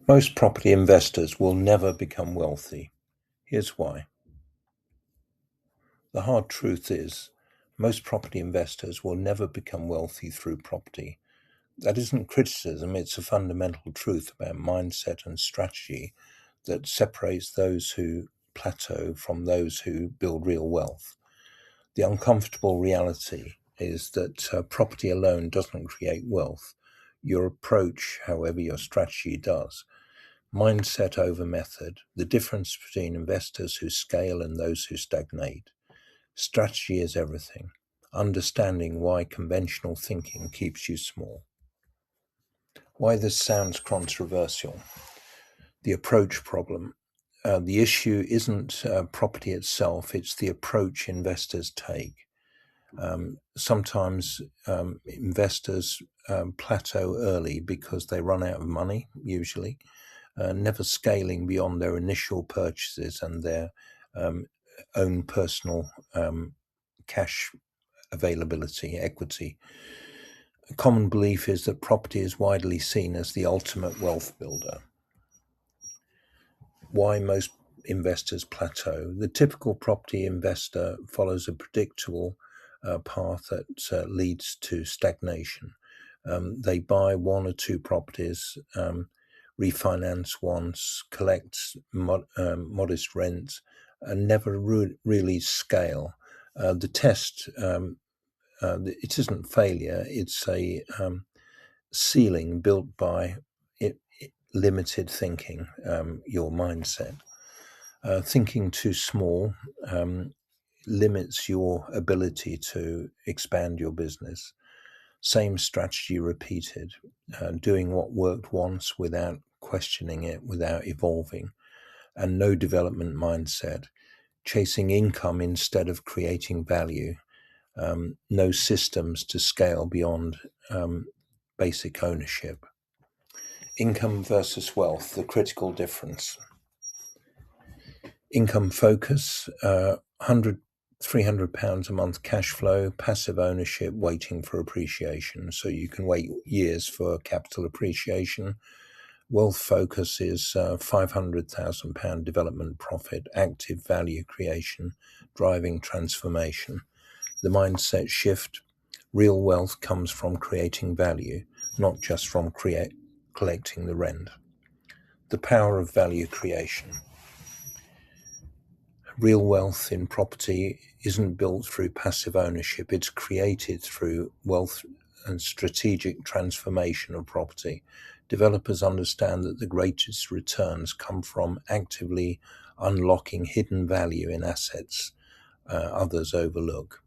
Most property investors will never become wealthy. Here's why. The hard truth is, most property investors will never become wealthy through property. That isn't criticism, it's a fundamental truth about mindset and strategy that separates those who plateau from those who build real wealth. The uncomfortable reality is that property alone doesn't create wealth. Your approach, however, your strategy does. Mindset over method, the difference between investors who scale and those who stagnate. Strategy is everything. Understanding why conventional thinking keeps you small. Why this sounds controversial. The approach problem. The issue isn't property itself, it's the approach investors take. Sometimes investors plateau early because they run out of money, usually, never scaling beyond their initial purchases and their own personal cash availability, equity. A common belief is that property is widely seen as the ultimate wealth builder. Why most investors plateau. The typical property investor follows a predictable path that leads to stagnation. They buy one or two properties, refinance once, collect modest rents, and never really scale. The test, it isn't failure, it's a ceiling built by limited thinking, your mindset. Thinking too small limits your ability to expand your business. Same strategy repeated, doing what worked once without questioning it, without evolving, and no development mindset, chasing income instead of creating value, no systems to scale beyond basic ownership. Income versus wealth, the critical difference. Income focus, 100, £300 a month cash flow, passive ownership, waiting for appreciation. So you can wait years for capital appreciation. Wealth focus is £500,000 development profit, active value creation, driving transformation. The mindset shift, real wealth comes from creating value, not just from collecting the rent. The power of value creation. Real wealth in property isn't built through passive ownership, it's created through wealth and strategic transformation of property. Developers understand that the greatest returns come from actively unlocking hidden value in assets others overlook.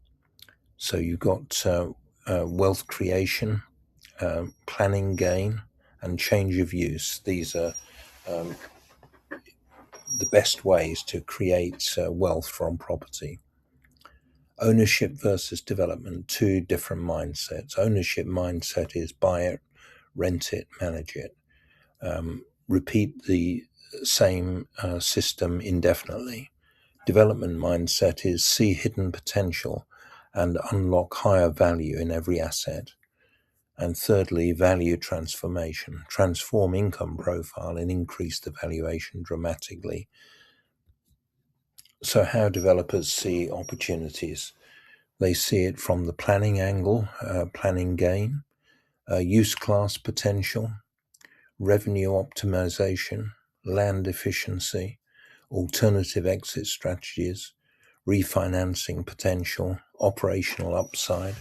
So you've got wealth creation, planning gain, and change of use. These are the best ways to create wealth from property. Ownership versus development, two different mindsets. Ownership mindset is buy it, rent it, manage it. Repeat the same system indefinitely. Development mindset is see hidden potential and unlock higher value in every asset. And thirdly, value transformation. Transform income profile and increase the valuation dramatically. So how developers see opportunities. They see it from the planning angle, planning gain, use class potential, revenue optimization, land efficiency, alternative exit strategies, refinancing potential, operational upside.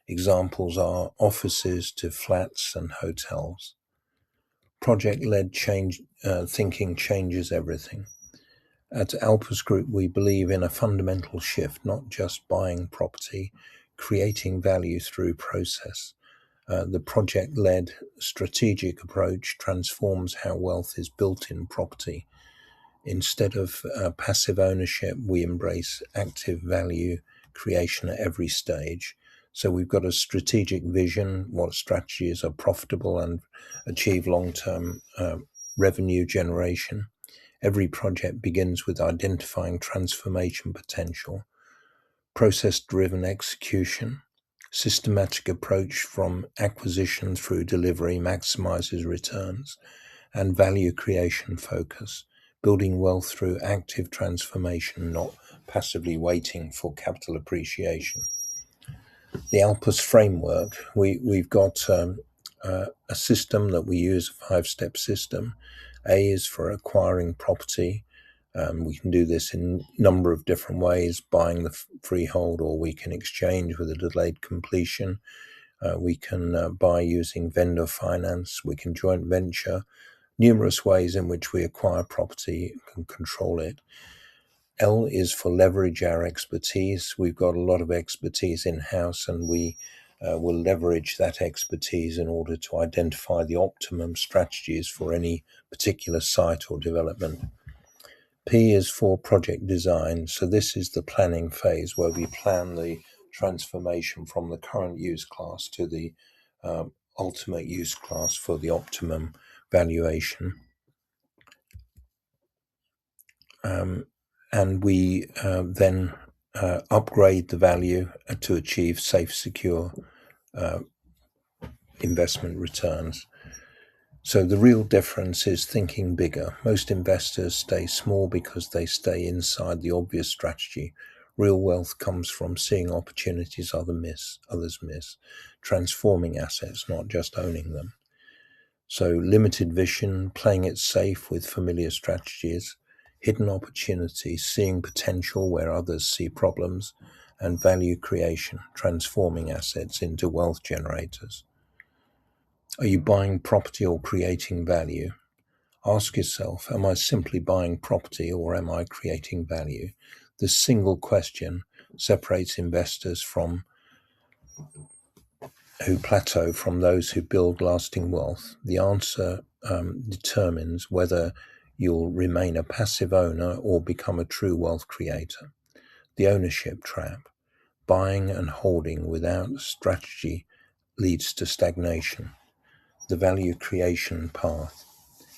Examples are offices to flats and hotels. Project-led thinking changes everything. At ALPUS Group, we believe in a fundamental shift, not just buying property, creating value through process. The project-led strategic approach transforms how wealth is built in property. Instead of passive ownership, we embrace active value creation at every stage. So we've got a strategic vision, what strategies are profitable and achieve long-term revenue generation. Every project begins with identifying transformation potential, process-driven execution, systematic approach from acquisition through delivery maximizes returns, and value creation focus, building wealth through active transformation, not passively waiting for capital appreciation. The ALPUS framework, we've got a system that we use, a 5-step system. A is for acquiring property. We can do this in a number of different ways, buying the freehold, or we can exchange with a delayed completion. We can buy using vendor finance. We can joint venture. Numerous ways in which we acquire property and control it. L is for leverage our expertise. We've got a lot of expertise in-house, and we will leverage that expertise in order to identify the optimum strategies for any particular site or development. P is for project design. So this is the planning phase where we plan the transformation from the current use class to the ultimate use class for the optimum valuation. And we then upgrade the value to achieve safe, secure investment returns. So the real difference is thinking bigger. Most investors stay small because they stay inside the obvious strategy. Real wealth comes from seeing opportunities others miss, transforming assets, not just owning them. So limited vision, playing it safe with familiar strategies, hidden opportunities, seeing potential where others see problems, and value creation, transforming assets into wealth generators. Are you buying property or creating value? Ask yourself, am I simply buying property or am I creating value? This single question separates investors who plateau from those who build lasting wealth. The answer determines whether you'll remain a passive owner or become a true wealth creator. The ownership trap. Buying and holding without strategy leads to stagnation. The value creation path.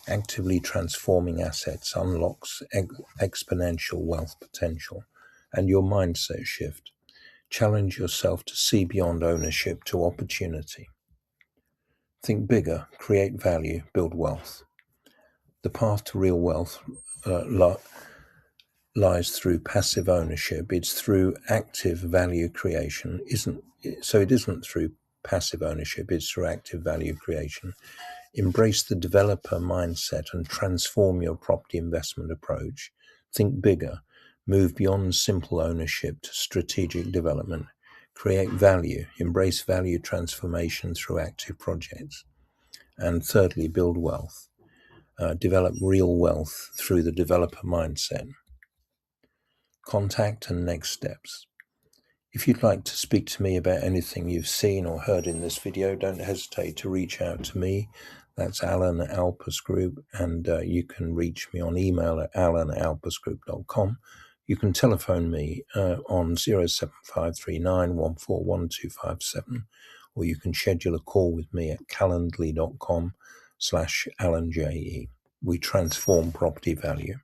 Actively transforming assets unlocks exponential wealth potential. And your mindset shift. Challenge yourself to see beyond ownership to opportunity. Think bigger, create value, build wealth. The path to real wealth lies through passive ownership. It's through active value creation. It isn't through passive ownership, it's through active value creation. Embrace the developer mindset and transform your property investment approach. Think bigger. Move beyond simple ownership to strategic development. Create value. Embrace value transformation through active projects. And thirdly, build wealth. Develop real wealth through the developer mindset. Contact and next steps. If you'd like to speak to me about anything you've seen or heard in this video, don't hesitate to reach out to me. That's Alan at ALPUS Group, and you can reach me on email at alan@alpusgroup.com. You can telephone me on 07539141257, or you can schedule a call with me at calendly.com/AlanJE. We transform property value.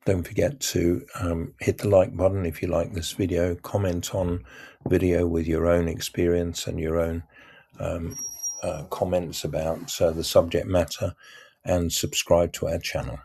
Don't forget to hit the like button if you like this video. Comment on video with your own experience and your own comments about the subject matter, and subscribe to our channel.